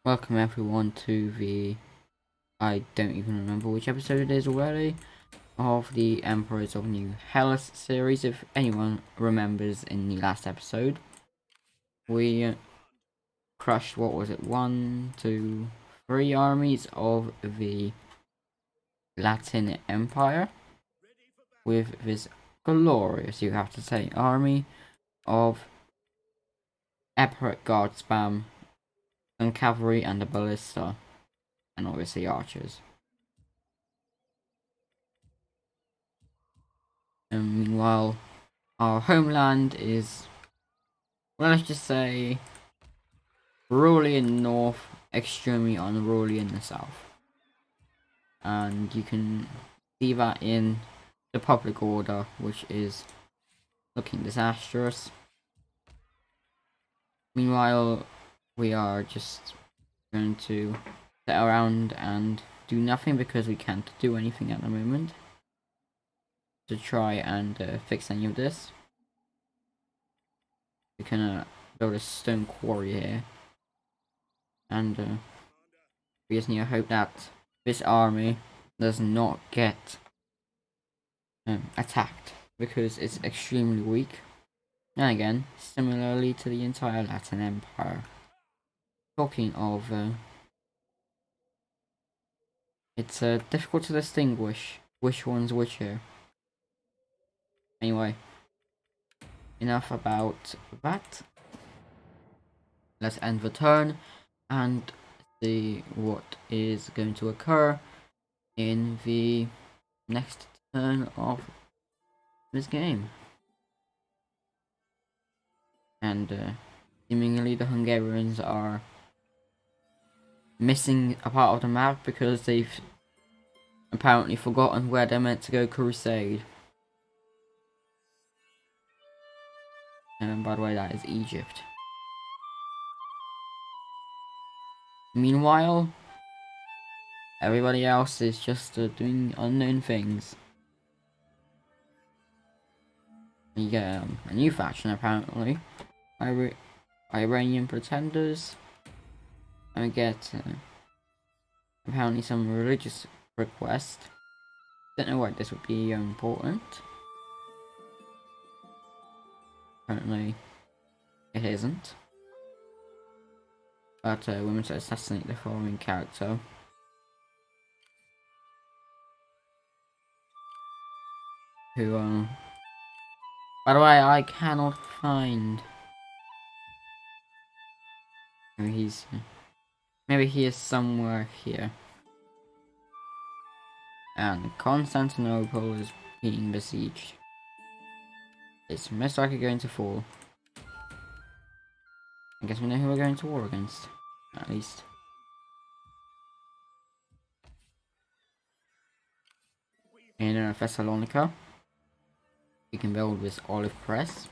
Welcome everyone to the, I don't even remember which episode it is already, of the Emperors of New Hellas series. If anyone remembers, in the last episode, we crushed, what was it, 1, 2, 3 armies of the Latin Empire with this glorious, you have to say, army of epic guard spam, and cavalry and a ballista, and obviously archers. And meanwhile, our homeland is, well, let's just say, rurally in the north, extremely unruly in the south. And you can see that in the public order, which is looking disastrous. Meanwhile, we are just going to sit around and do nothing because we can't do anything at the moment to try and fix any of this. We can build a stone quarry here, and we just need to hope that this army does not get attacked, because it's extremely weak. And again, similarly to the entire Latin Empire. Talking of, it's difficult to distinguish which one's which here. Anyway, enough about that. Let's end the turn and see what is going to occur in the next turn of this game. And seemingly the Hungarians are missing a part of the map because they've apparently forgotten where they're meant to go crusade. And by the way, that is Egypt. Meanwhile, everybody else is just doing unknown things. You get a new faction apparently, Iranian pretenders, and we get apparently some religious request. Don't know why this would be important. Apparently, it isn't. But we want to assassinate the following character. Who, by the way, I cannot find. Maybe he is somewhere here. And Constantinople is being besieged. It's most likely going to fall. I guess we know who we're going to war against, at least. In Thessalonica, we can build this olive press.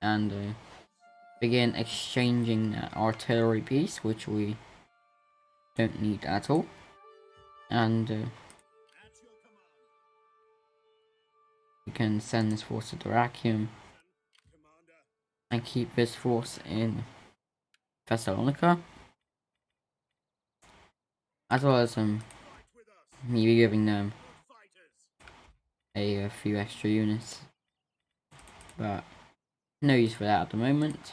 And begin exchanging artillery piece, which we don't need at all. And we can send this force to Dyrrhachium and keep this force in Thessalonica, as well as maybe giving them a few extra units, but no use for that at the moment.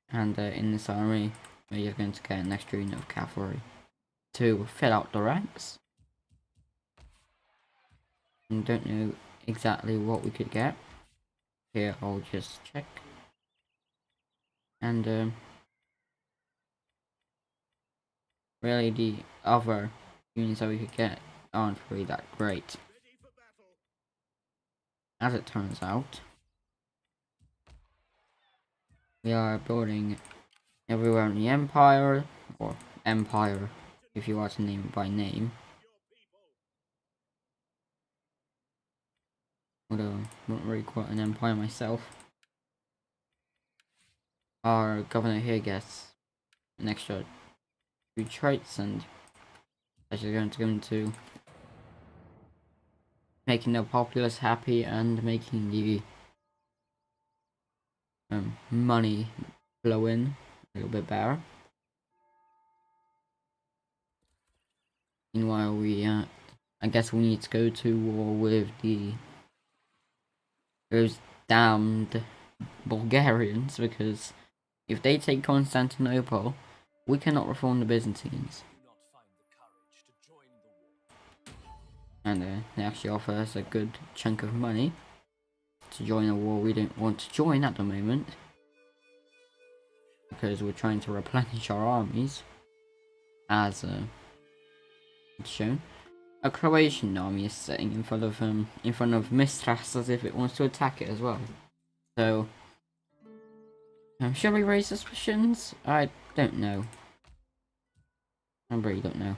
And in this army, we're just going to get an extra unit of cavalry to fill out the ranks. And don't know exactly what we could get. Here, I'll just check. And really, the other units that we could get aren't really that great, as it turns out. We are building everywhere in the Empire, or Empire, if you are to name it by name. Although I'm not really quite an empire myself. Our governor here gets an extra 2 traits, and that's just going to go into making the populace happy and making the money flowing a little bit better. Meanwhile, I guess we need to go to war with those damned Bulgarians, because if they take Constantinople, we cannot reform the Byzantines. And they actually offer us a good chunk of money to join a war we don't want to join at the moment, because we're trying to replenish our armies, as shown. A Croatian army is sitting in front of Mistras as if it wants to attack it as well. So, shall we raise suspicions? I don't know. I really don't know.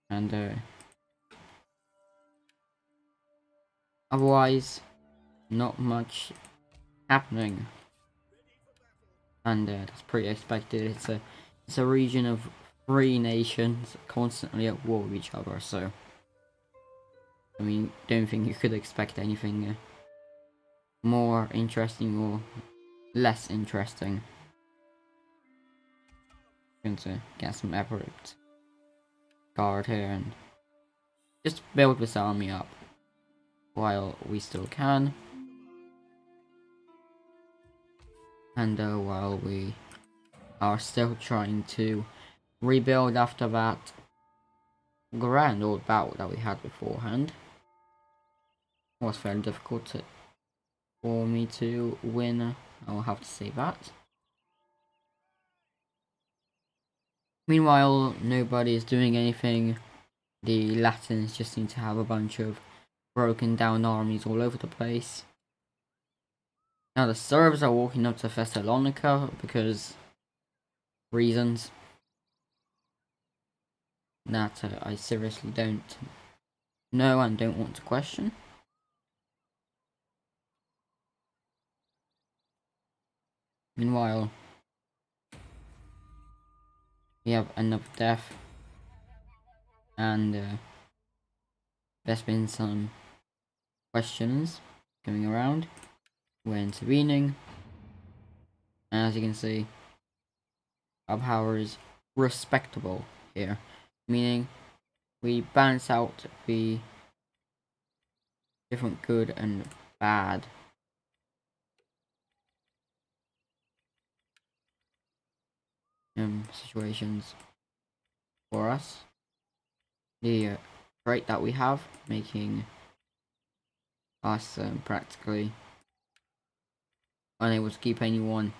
And otherwise, not much happening. And that's pretty expected. It's a region of 3 nations constantly at war with each other, so I mean, don't think you could expect anything more interesting or less interesting. Going to get some effort guard here and just build this army up while we still can, and while we are still trying to rebuild after that grand old battle that we had beforehand. It was very difficult for me to win, I'll have to say that. Meanwhile, nobody is doing anything. The Latins just seem to have a bunch of broken down armies all over the place. Now the Serbs are walking up to Thessalonica because reasons that I seriously don't know and don't want to question. Meanwhile, we have another death, and there's been some questions going around. We're intervening, and as you can see, our power is respectable here, meaning we balance out the different good and bad situations for us. The trait that we have, making us practically unable to keep anyone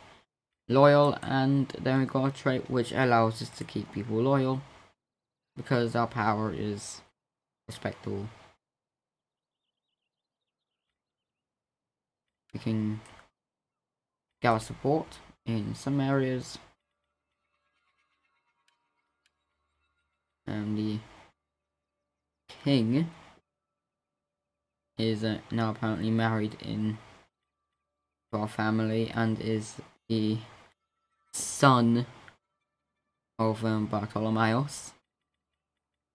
loyal, and then we got a trait which allows us to keep people loyal because our power is respectable. We can gather support in some areas, and the king is now apparently married in to our family and is the son of Bartholomeos.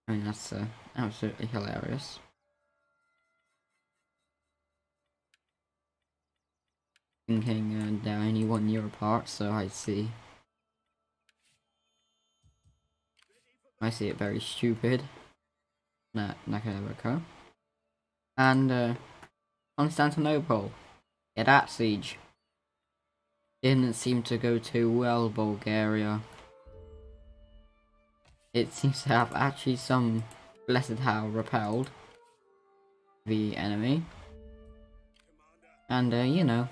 I mean, that's absolutely hilarious. Thinking they're only 1 year apart, so I see it very stupid. Not gonna ever occur. And Constantinople, yeah, that siege didn't seem to go too well, Bulgaria. It seems to have actually some blessed how repelled the enemy. And you know,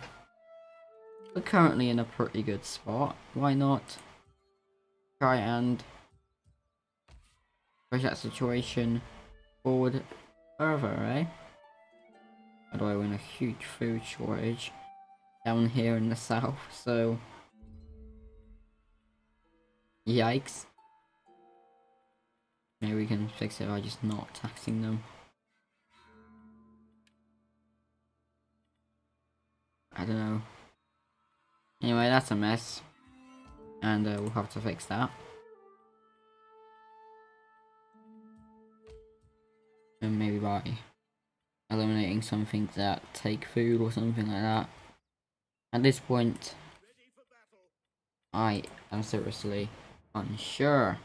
we're currently in a pretty good spot. Why not try and push that situation forward further, eh? How do I win a huge food shortage down here in the south, so yikes. Maybe we can fix it by just not taxing them. I don't know. Anyway, that's a mess, and we'll have to fix that. And maybe by eliminating something that take food or something like that. At this point, I am seriously unsure.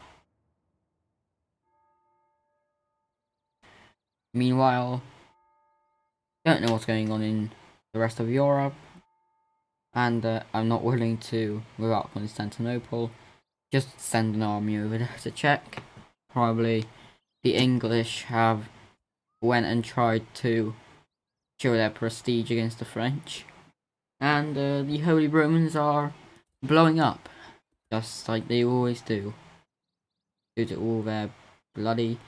Meanwhile, don't know what's going on in the rest of Europe, and I'm not willing to without Constantinople. Just send an army over there to check. Probably the English have went and tried to show their prestige against the French, and the Holy Romans are blowing up, just like they always do, due to all their bloody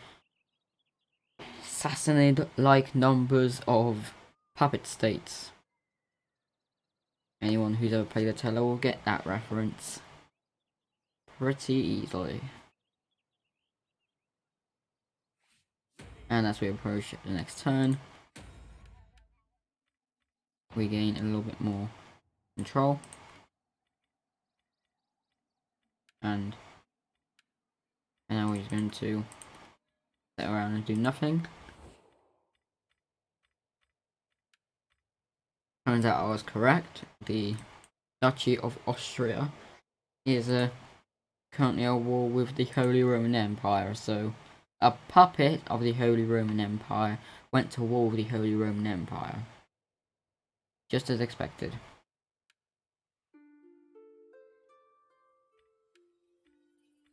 Sassanid-like numbers of puppet states. Anyone who's ever played Attila will get that reference pretty easily. And as we approach the next turn, we gain a little bit more control. And now we're just going to sit around and do nothing. Turns out I was correct. The Duchy of Austria is currently at war with the Holy Roman Empire, so a puppet of the Holy Roman Empire went to war with the Holy Roman Empire. Just as expected.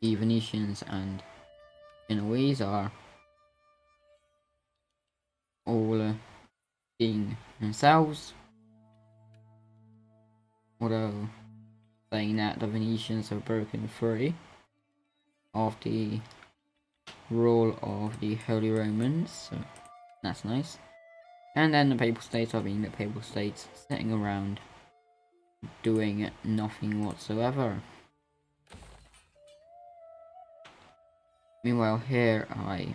The Venetians and Genoese are all being themselves, although saying that the Venetians have broken free of the rule of the Holy Romans, so that's nice. And then the Papal States are being the Papal States, sitting around doing nothing whatsoever. Meanwhile, here I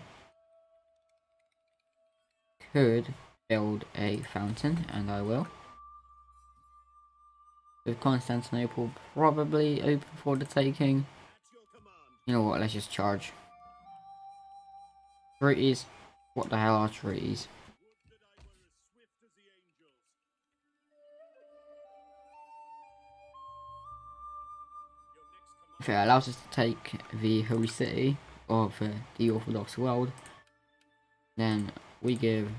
could build a fountain, and I will. With Constantinople probably open for the taking. You know what, let's just charge. Treaties? What the hell are treaties? If it allows us to take the holy city of the Orthodox world, then we give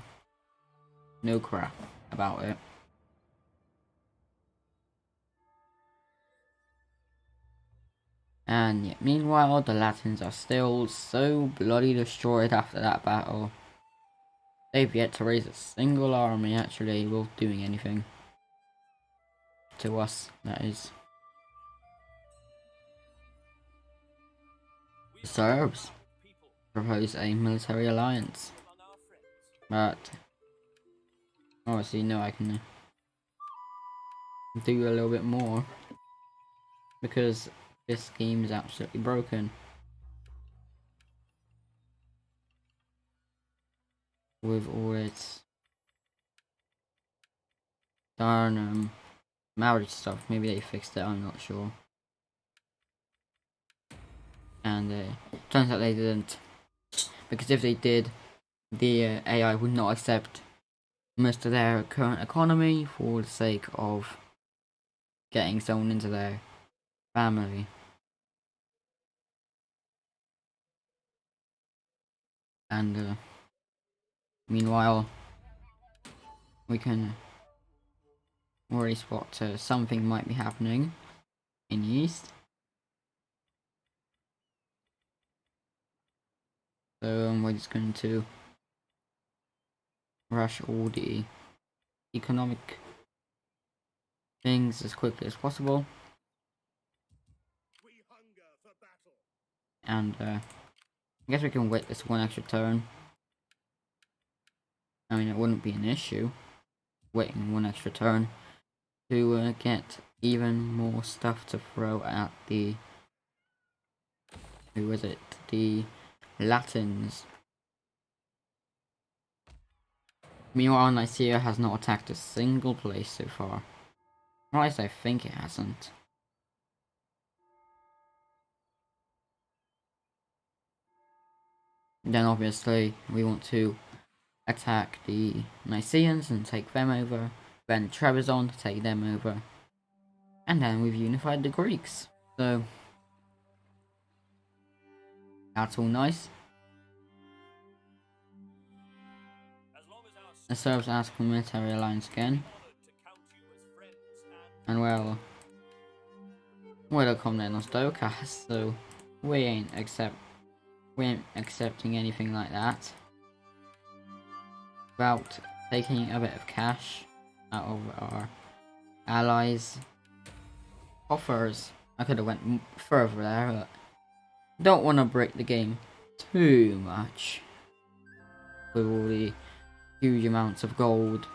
no crap about it. And yet, meanwhile, the Latins are still so bloody destroyed after that battle. They've yet to raise a single army actually worth doing anything. To us, that is. The Serbs propose a military alliance. But obviously, no, I can do a little bit more. Because this game is absolutely broken. With all its darn marriage stuff. Maybe they fixed it, I'm not sure. And turns out they didn't. Because if they did, the AI would not accept most of their current economy for the sake of getting someone into their family. And meanwhile, we can already spot something might be happening in the east. So we're just going to rush all the economic things as quickly as possible. And I guess we can wait this one extra turn. I mean, it wouldn't be an issue waiting one extra turn to get even more stuff to throw at the, who was it, the Latins. Meanwhile, Nicaea has not attacked a single place so far. Or at least I think it hasn't. Then obviously we want to attack the Nicaeans and take them over, then Trebizond to take them over, and then we've unified the Greeks. So that's all nice. The Serbs ask for military alliance again, and well, welcome then Ostoka, so we ain't accepting anything like that without taking a bit of cash out of our allies' coffers. I could have went further there, but don't want to break the game too much with all the huge amounts of gold,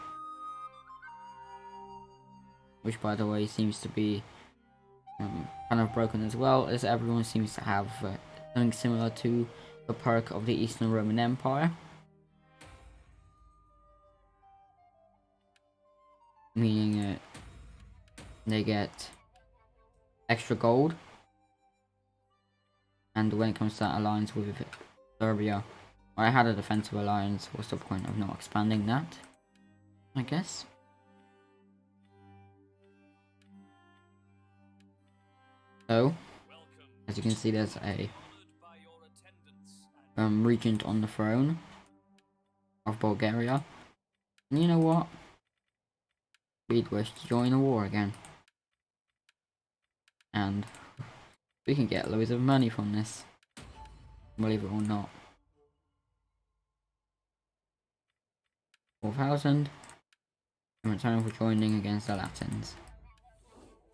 which by the way seems to be kind of broken as well, as everyone seems to have something similar to the perk of the Eastern Roman Empire, meaning they get extra gold, and when it comes to that alliance with Serbia, well, I had a defensive alliance. What's the point of not expanding that, I guess? So, as you can see, there's a regent on the throne of Bulgaria. And you know what? We'd wish to join the war again. And we can get loads of money from this, believe it or not. 4,000 in return for joining against the Latins.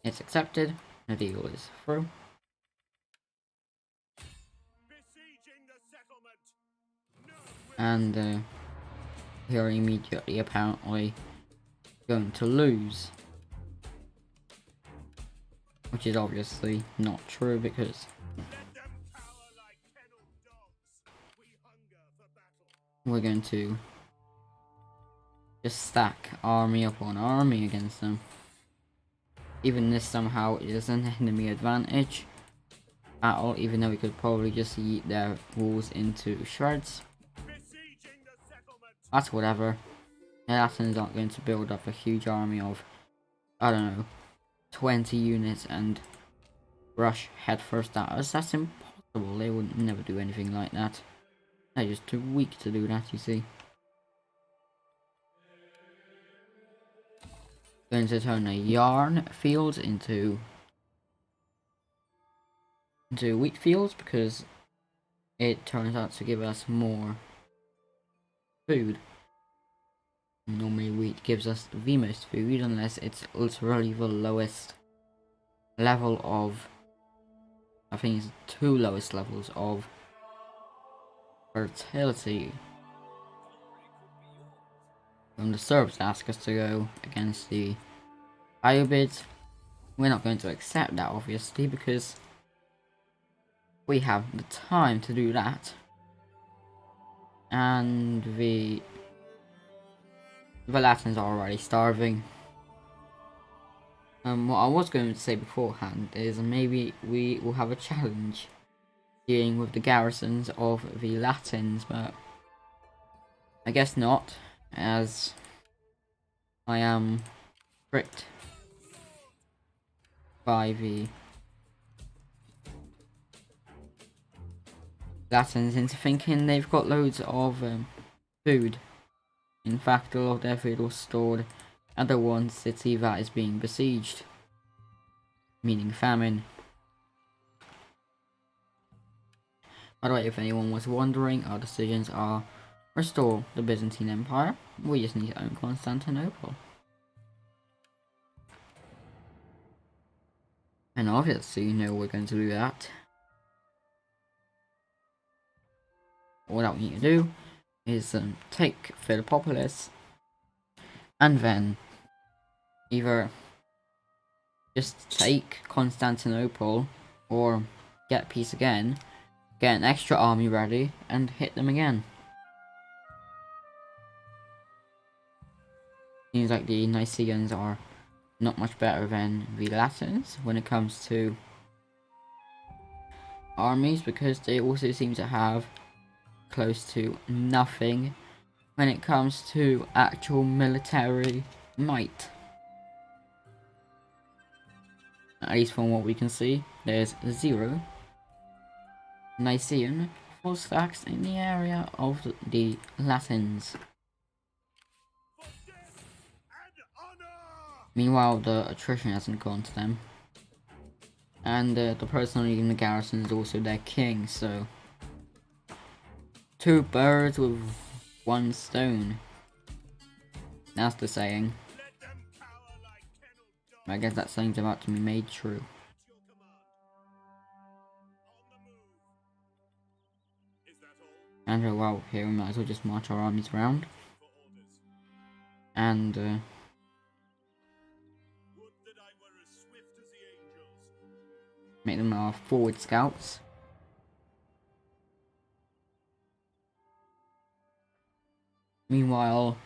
It's accepted, the deal is through. And we are immediately apparently going to lose, which is obviously not true because we're going to just stack army upon army against them. Even this somehow is an enemy advantage battle, even though we could probably just yeet their walls into shreds. That's whatever. The Latins aren't going to build up a huge army of, I don't know, 20 units and rush headfirst at us. That's impossible. They would never do anything like that. They're just too weak to do that, you see. Going to turn a yarn field into wheat fields because it turns out to give us more food. Normally wheat gives us the most food unless it's literally the lowest level of, I think it's 2 lowest levels of fertility. When the Serbs ask us to go against the Ayyubids, we're not going to accept that obviously because we have the time to do that, and the Latins are already starving. What I was going to say beforehand is maybe we will have a challenge dealing with the garrisons of the Latins, but I guess not, as I am tricked by the Latins into thinking they've got loads of food. In fact, a lot of their food was stored at the one city that is being besieged, meaning famine. By the way, if anyone was wondering, our decisions are restore the Byzantine Empire. We just need to own Constantinople. And obviously, you know we're going to do that. All that we need to do is take Philippopolis and then either just take Constantinople or get peace again, get an extra army ready and hit them again. Seems like the Nicaeans are not much better than the Latins when it comes to armies, because they also seem to have close to nothing when it comes to actual military might. At least from what we can see, there's 0 Nicaean full stacks in the area of the Latins. Meanwhile, the attrition hasn't gone to them. And the person leading the garrison is also their king, so 2 birds with 1 stone. That's the saying. I guess that saying's about to be made true. And while here we might as well just march our armies around. And make them our forward scouts. Meanwhile,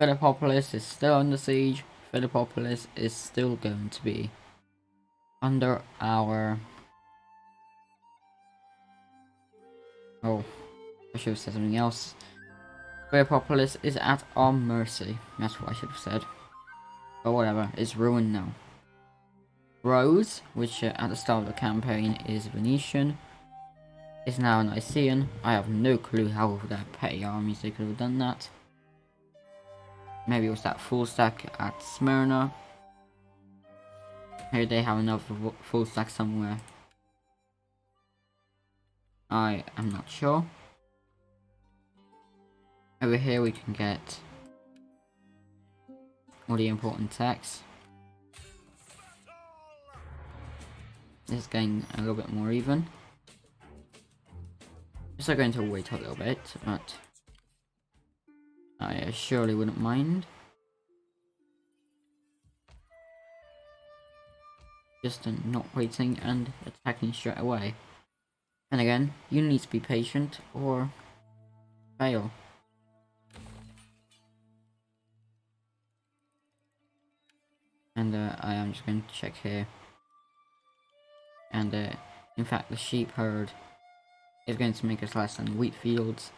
Philippopolis is still under siege. Philippopolis is still going to be under our... Oh, I should have said something else. Philippopolis is at our mercy. That's what I should have said. But whatever, it's ruined now. Rose, which at the start of the campaign is Venetian, is now Nicaean. I have no clue how with their petty armies they could have done that. Maybe it was that full stack at Smyrna. Maybe they have another full stack somewhere. I am not sure. Over here we can get all the important texts. This is getting a little bit more even. Still going to wait a little bit, but I surely wouldn't mind. Just not waiting and attacking straight away. And again, you need to be patient or fail. And I am just going to check here. And in fact, the sheep herd is going to make us less than wheat fields.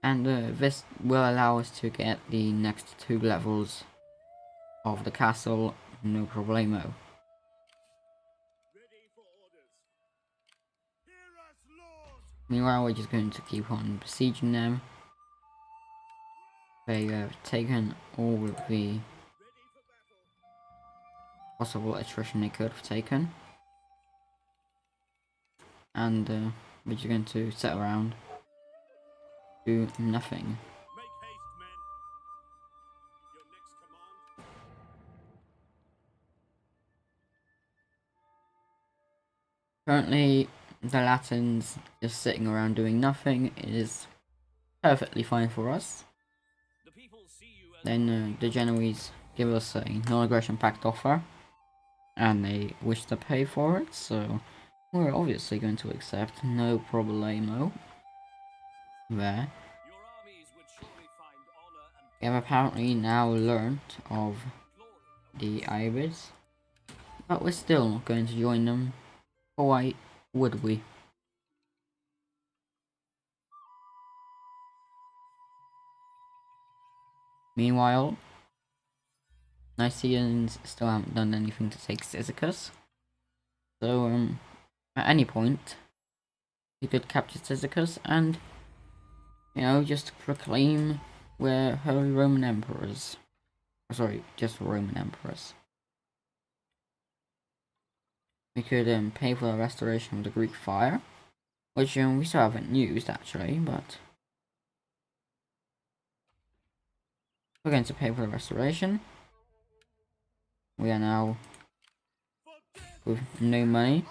And this will allow us to get the next 2 levels of the castle, no problemo. Meanwhile, we're just going to keep on besieging them. They have taken all of the possible attrition they could have taken. And we're just going to sit around, do nothing. Currently, the Latins just sitting around doing nothing is perfectly fine for us. Then the Genoese give us a non-aggression pact offer, and they wish to pay for it, so we're obviously going to accept, no problemo. There. We have apparently now learnt of the Ibids, but we're still not going to join them. Why would we? Meanwhile, Nicaeans still haven't done anything to take Cyzicus. So, at any point, we could capture Cyzicus and, you know, just proclaim we're Holy Roman Emperors. Sorry, just Roman Emperors. We could pay for the restoration of the Greek fire, which we still haven't used actually, but we're going to pay for the restoration. We are now with no money.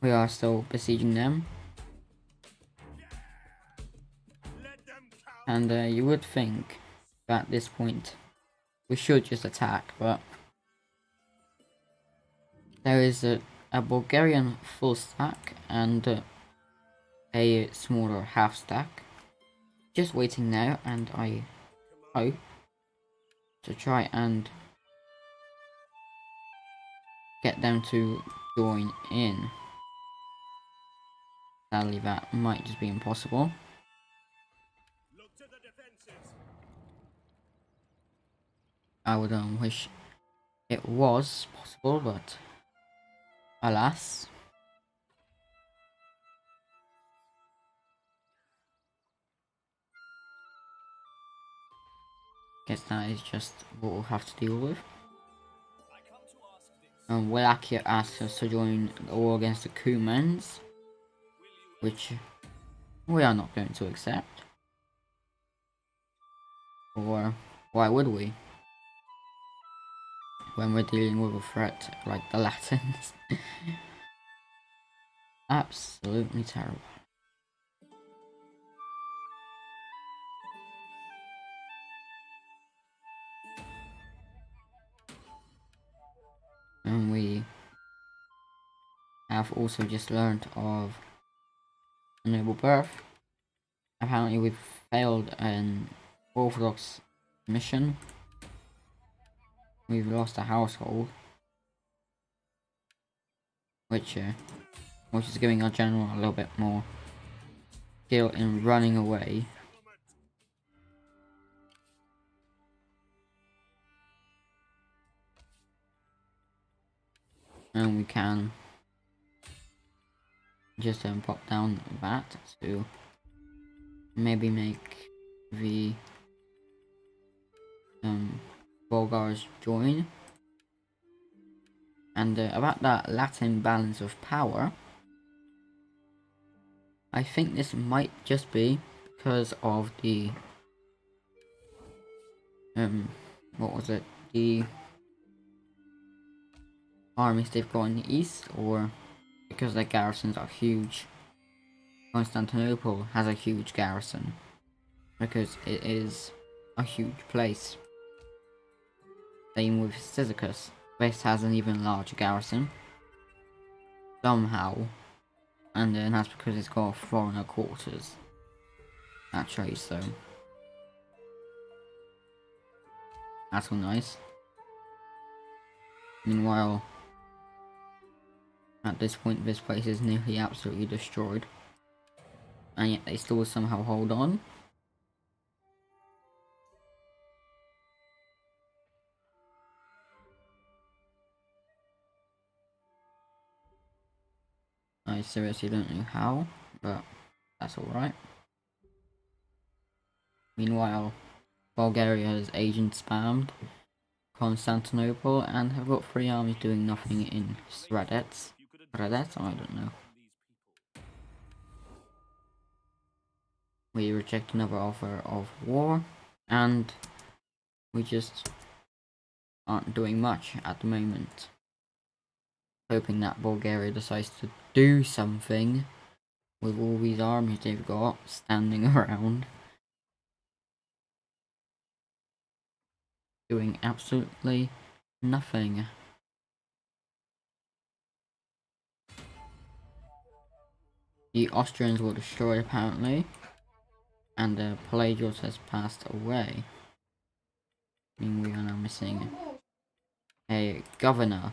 We are still besieging them. And you would think that at this point we should just attack, but there is a Bulgarian full stack and a smaller half stack just waiting now, and I hope to try and get them to join in. Sadly, that might just be impossible. I would wish it was possible, but alas. Guess that is just what we'll have to deal with. And Wallachia asks us to join the war against the Cumans, which we are not going to accept. Or why would we? When we're dealing with a threat like the Latins. Absolutely terrible. And we have also just learned of a noble birth. Apparently we've failed an Orthodox mission. We've lost a household. Which is giving our general a little bit more skill in running away. And we can just pop down that to maybe make the Bulgars join. And about that Latin balance of power, I think this might just be because of the what was it, the armies they've got in the east, or because their garrisons are huge. Constantinople has a huge garrison because it is a huge place. Same with Cyzicus. This has an even larger garrison somehow, and then that's because it's got foreigner quarters. Actually, so that's all nice. Meanwhile, at this point, this place is nearly absolutely destroyed, and yet they still somehow hold on. I seriously don't know how, but that's alright. Meanwhile, Bulgaria has agent spammed Constantinople and have got 3 armies doing nothing in Sredets. Sredets? I don't know. We reject another offer of war, and we just aren't doing much at the moment. Hoping that Bulgaria decides to do something with all these armies they've got standing around. Doing absolutely nothing. The Austrians were destroyed apparently, and Pelagius has passed away. I mean, we are now missing a governor.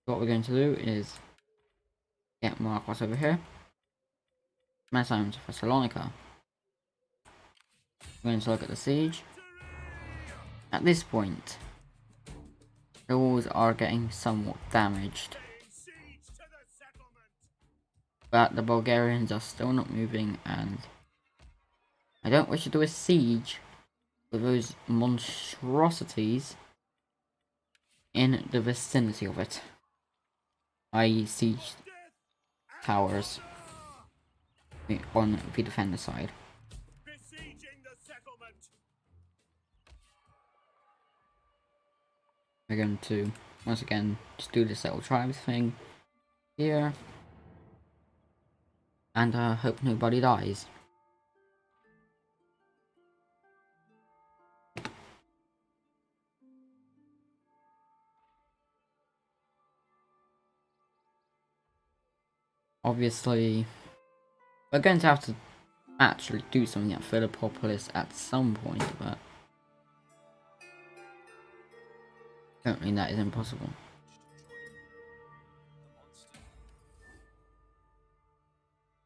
What we're going to do is get Marcos over here. Smash him to Thessalonica. We're going to look at the siege. At this point, the walls are getting somewhat damaged, but the Bulgarians are still not moving, and I don't wish to do a siege with those monstrosities in the vicinity of it, i.e. siege towers on the defender side. We're going to once again just do the settled tribes thing here, and hope nobody dies. Obviously, we're going to have to actually do something at Philippopolis at some point, but currently that is impossible.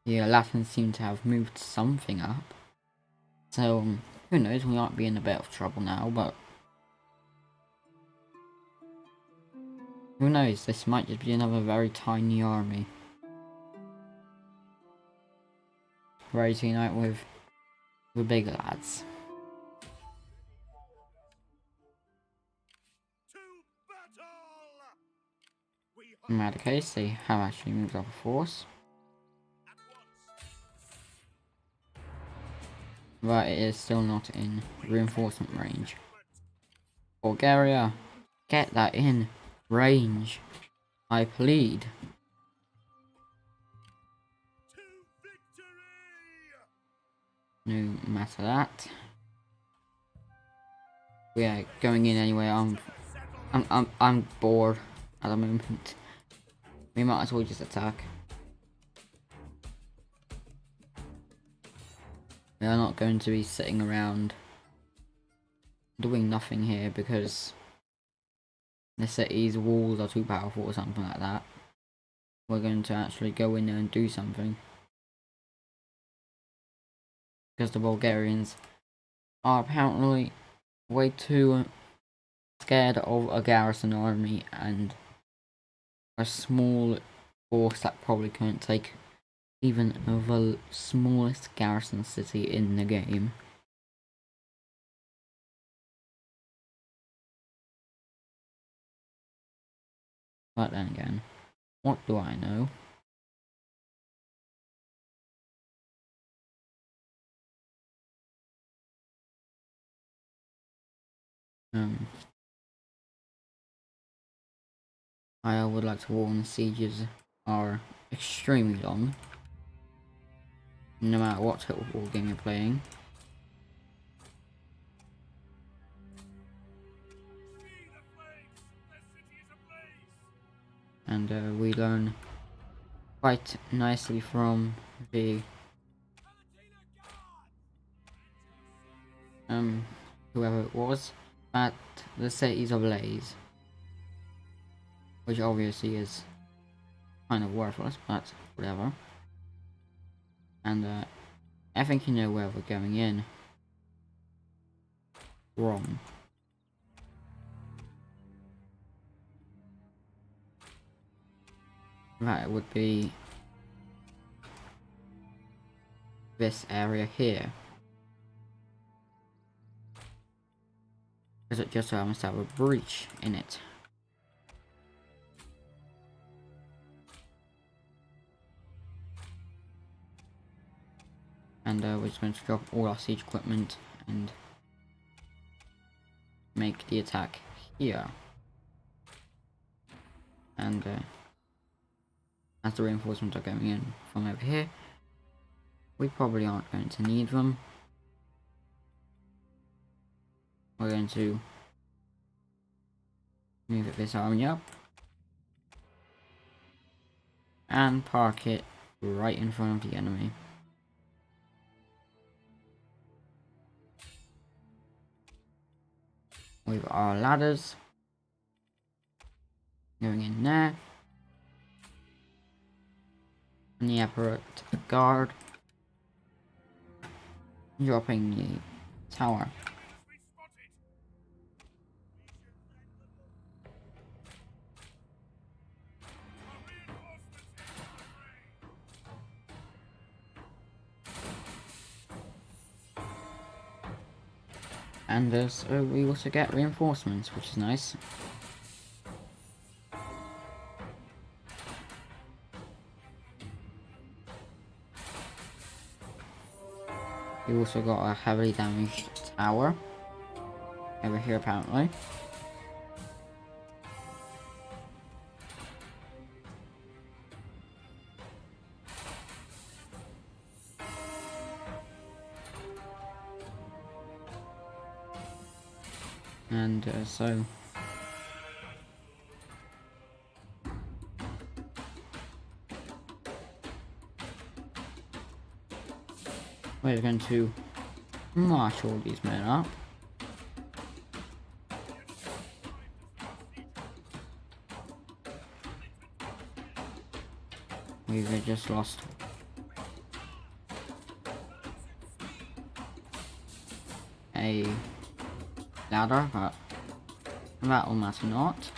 the Latins seem to have moved something up. So, who knows, we might be in a bit of trouble now, but who knows, this might just be another very tiny army. Ready to unite with the bigger lads. In that case, they have actually moved up a force. But it is still not in reinforcement range. Bulgaria, get that in range, I plead. No matter that. We are going in anyway. I'm bored at the moment. We might as well just attack. We are not going to be sitting around doing nothing here because the city's walls are too powerful or something like that. We're going to actually go in there and do something. Because the Bulgarians are apparently way too scared of a garrison army and a small force that probably couldn't take even the smallest garrison city in the game. But then again, what do I know? I would like to warn the sieges are extremely long. No matter what total war game you're playing. And we learn quite nicely from the whoever it was that the city's ablaze, which obviously is kind of worthless, but whatever. And I think you know where we're going in. Wrong. That would be this area here. Because it just so happens to have a breach in it. And we're just going to drop all our siege equipment and make the attack here. And as the reinforcements are going in from over here, we probably aren't going to need them. We're going to move this army up and park it right in front of the enemy. With our ladders going in there, and the apparate guard dropping the tower. And so we also get reinforcements, which is nice. We also got a heavily damaged tower over here apparently. And so we're going to march all these men up. We've just lost a ladder, but that will matter not.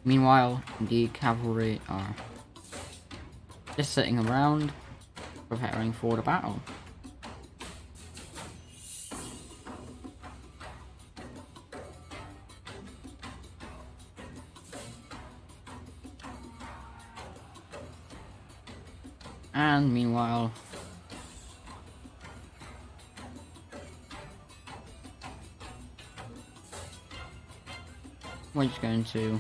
Meanwhile, the cavalry are just sitting around, preparing for the battle. And meanwhile, we're just going to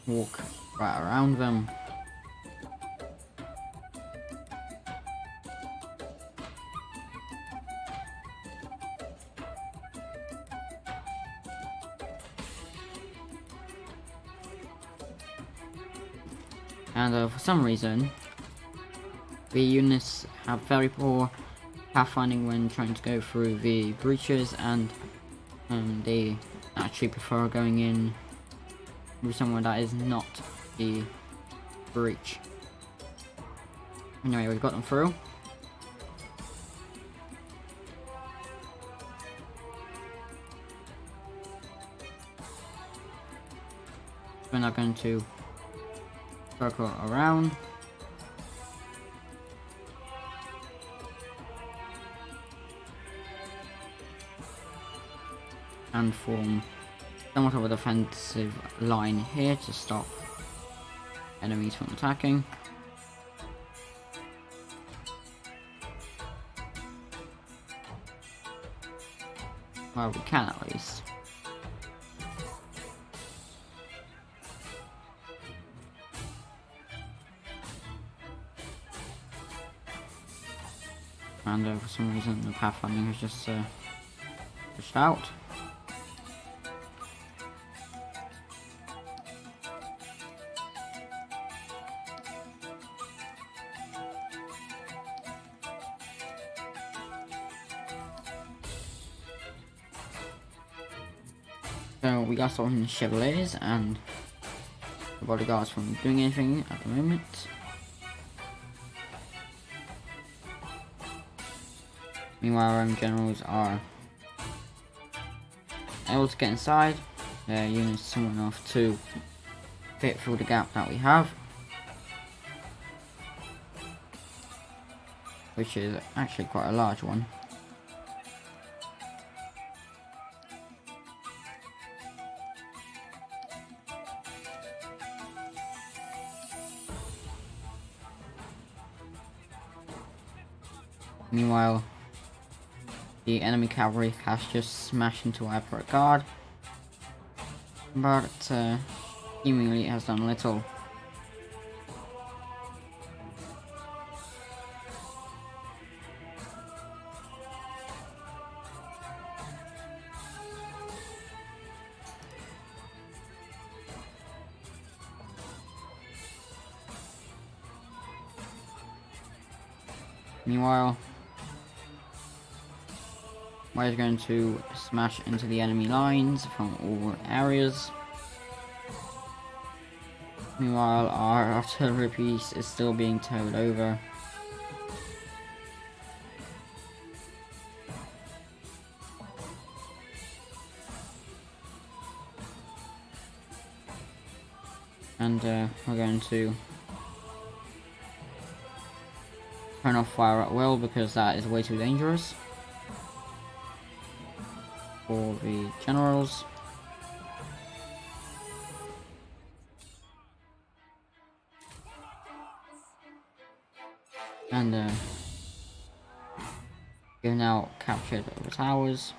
walk right around them. And for some reason, the units have very poor pathfinding when trying to go through the breaches, and they actually prefer going in with somewhere that is not the breach. Anyway, we've got them through. We're now going to circle around. And form somewhat of a defensive line here to stop enemies from attacking. Well, we can at least. And for some reason the pathfinding has just pushed out. So we got some chevaliers and the bodyguards from doing anything at the moment. Meanwhile, our own generals are able to get inside. Their units small enough to fit through the gap that we have, which is actually quite a large one. Meanwhile, the enemy cavalry has just smashed into our turret guard, but seemingly it has done little. Meanwhile, we're going to smash into the enemy lines from all areas. Meanwhile, our artillery piece is still being towed over. And we're going to turn off fire at will because that is way too dangerous for the generals. And we've now captured the towers.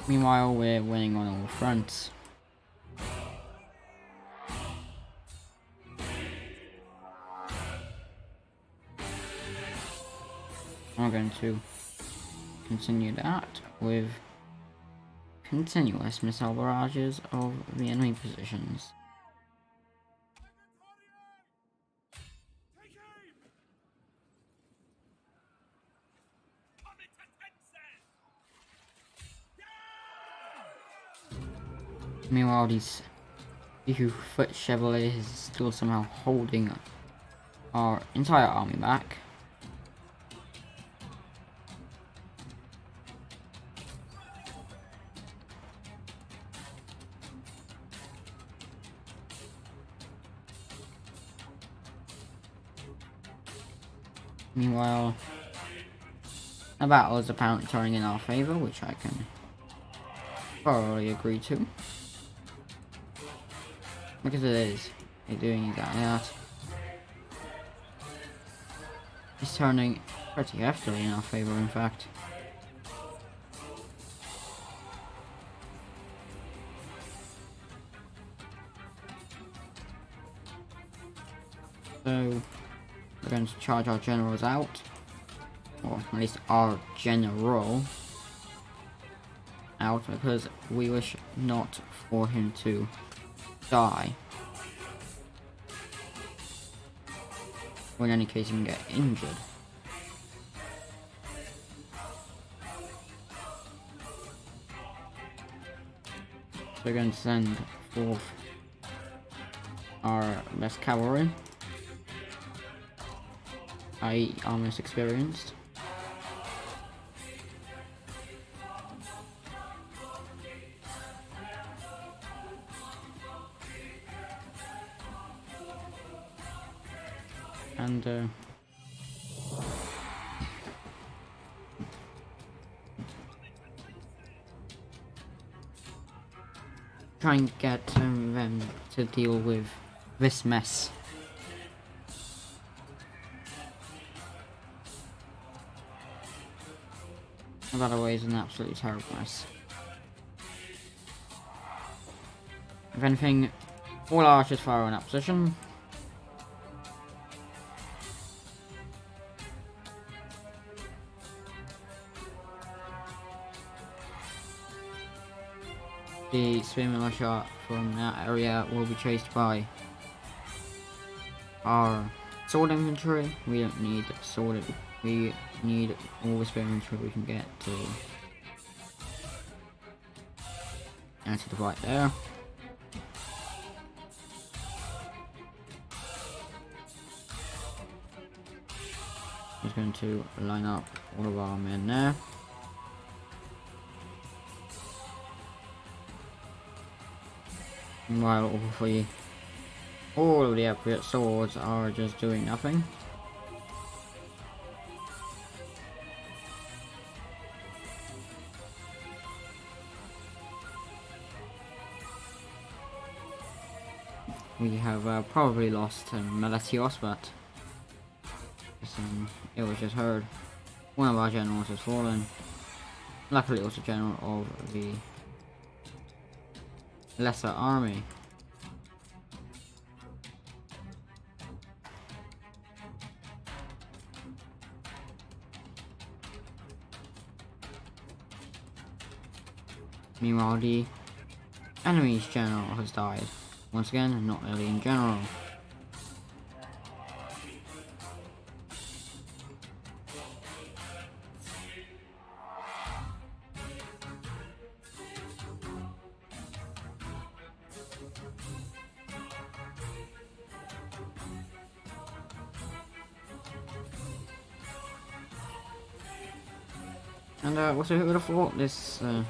Meanwhile, we're winning on all fronts. I'm going to continue that with continuous missile barrages of the enemy positions. Meanwhile, these 2-foot chevalier is still somehow holding our entire army back. Meanwhile, the battle is apparently turning in our favour, which I can thoroughly agree to. Because it is. It's doing exactly that. It's turning pretty heftily in our favour, in fact. So, we're going to charge our generals out. Or at least our general out, because we wish not for him to die. Or in any case, even get injured. So we're going to send forth our best cavalry, i.e. our most experienced. And try and get them to deal with this mess. That way is an absolutely terrible mess. If anything, all archers fire in that position. The spearmen militia from that area will be chased by our sword infantry. We don't need sword, we need all the spear infantry we can get to enter the fight there. He's going to line up all of our men there. While all of the appropriate swords are just doing nothing. We have probably lost Meletios, but it was just heard. One of our generals has fallen. Luckily it was a general of the lesser army. Meanwhile, the enemy's general has died. Once again, not really in general. And also, who would have thought this? Who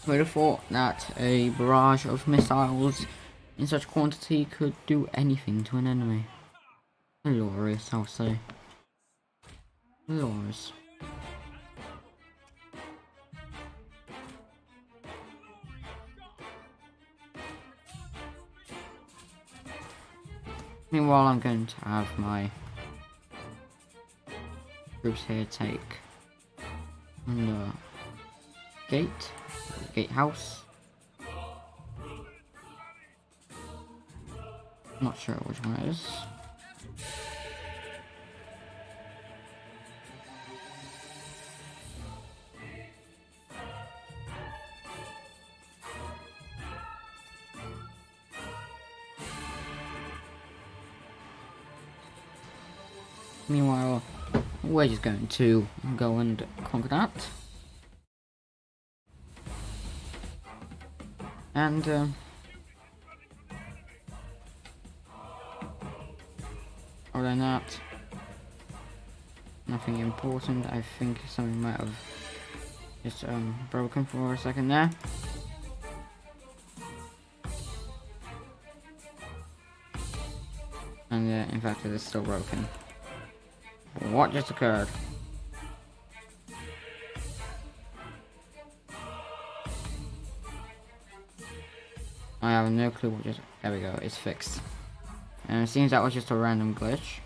would have thought that a barrage of missiles in such quantity could do anything to an enemy? Glorious, I'll say. Glorious. Meanwhile, I'm going to have my troops here take the gatehouse. Not sure which one it is. Meanwhile, we're just going to go and conquer that. And other than that, nothing important. I think something might have just broken for a second there. And in fact it is still broken. What just occurred? I have no clue what just... There we go, it's fixed. And it seems that was just a random glitch.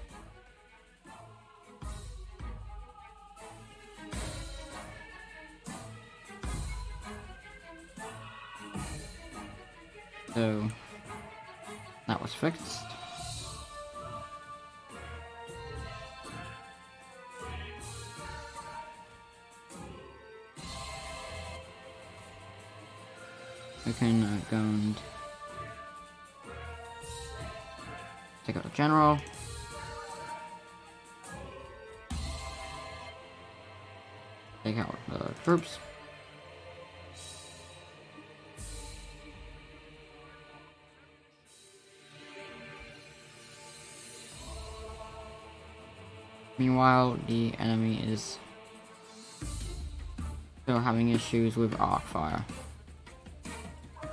So, that was fixed. We can go and take out the general. Take out the troops. Meanwhile, the enemy is still having issues with arc fire.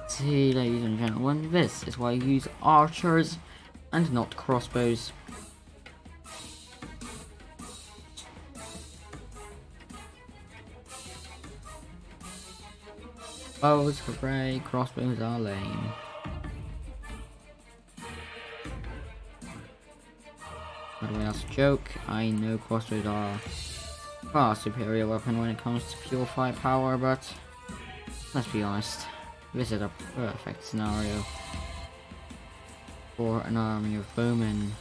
See, ladies and gentlemen, this is why you use archers and not crossbows. Bows, hooray, crossbows are lame. By the way, that's a joke. I know crossbows are a far superior weapon when it comes to pure firepower, but let's be honest, this is a perfect scenario for an army of bowmen.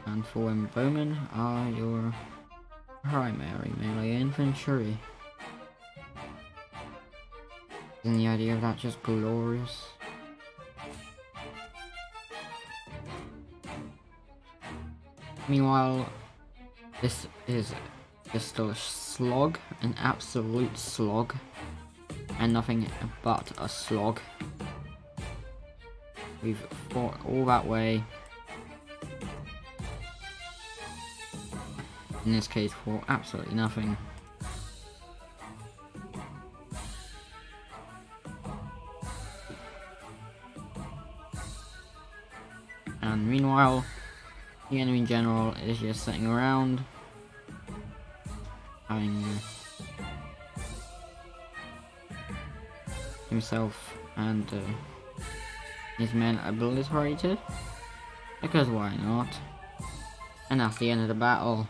And for when bowmen are your primary melee infantry. Isn't the idea of that just glorious? Meanwhile, this is just still a slog, an absolute slog, and nothing but a slog. We've fought all that way. In this case, for absolutely nothing. And meanwhile, the enemy general is just sitting around, having himself and his men obliterated, because why not? And that's the end of the battle.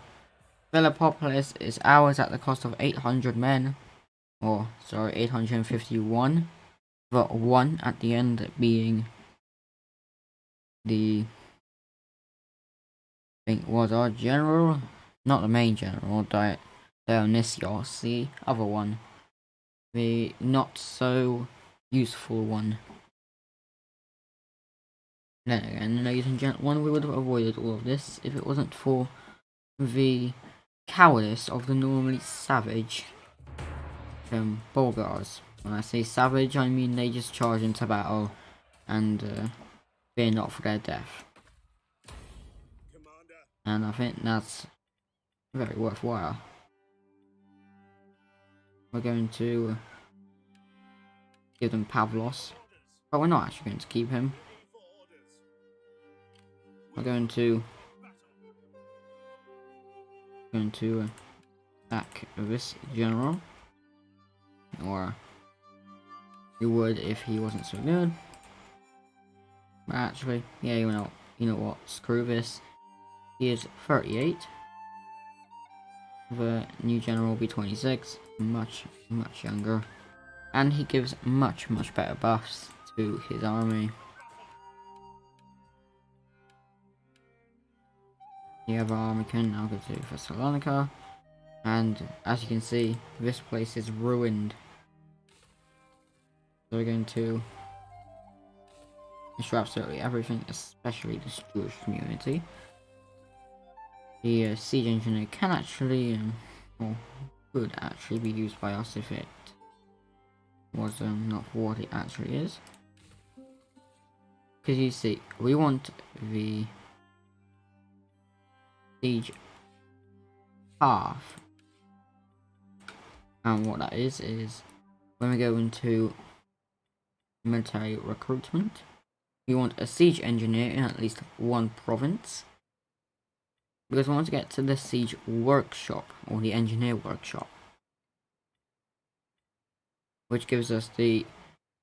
Philippopolis is ours at the cost of 800 men, or sorry, 851, but one at the end being the, I think was our general, not the main general, Dionysios, the other one, the not so useful one. Then again, ladies and gentlemen, we would have avoided all of this if it wasn't for the cowardice of the normally savage Bulgars. When I say savage, I mean they just charge into battle and fear not for their death. And I think that's very worthwhile. We're going to give them Pavlos, but we're not actually going to keep him. We're going to attack this general, or we would if he wasn't so good. But actually, yeah, you know what? Screw this. He is 38. The new general will be 26, much younger, and he gives much better buffs to his army. The other army can now go to Thessalonica, and as you can see, this place is ruined. So we're going to destroy absolutely everything, especially this Jewish community. The siege engineer can actually, well, could actually be used by us if it was not for what it actually is. Because you see, we want the siege half, and what that is when we go into military recruitment, we want a siege engineer in at least one province, because we want to get to the siege workshop, or the engineer workshop, which gives us the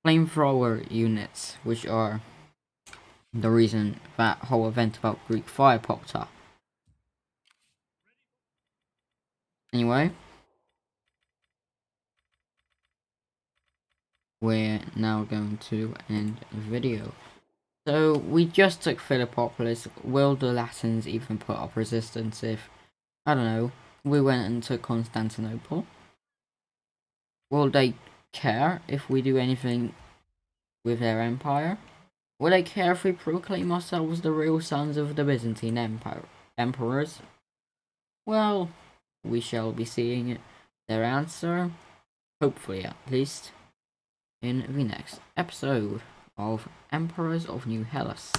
flamethrower units, which are the reason that whole event about Greek fire popped up. Anyway, we're now going to end the video. So we just took Philippopolis. Will the Latins even put up resistance if, I don't know, we went and took Constantinople? Will they care if we do anything with their empire? Will they care if we proclaim ourselves the real sons of the Byzantine emperors? Well, we shall be seeing their answer, hopefully at least, in the next episode of Emperors of New Hellas.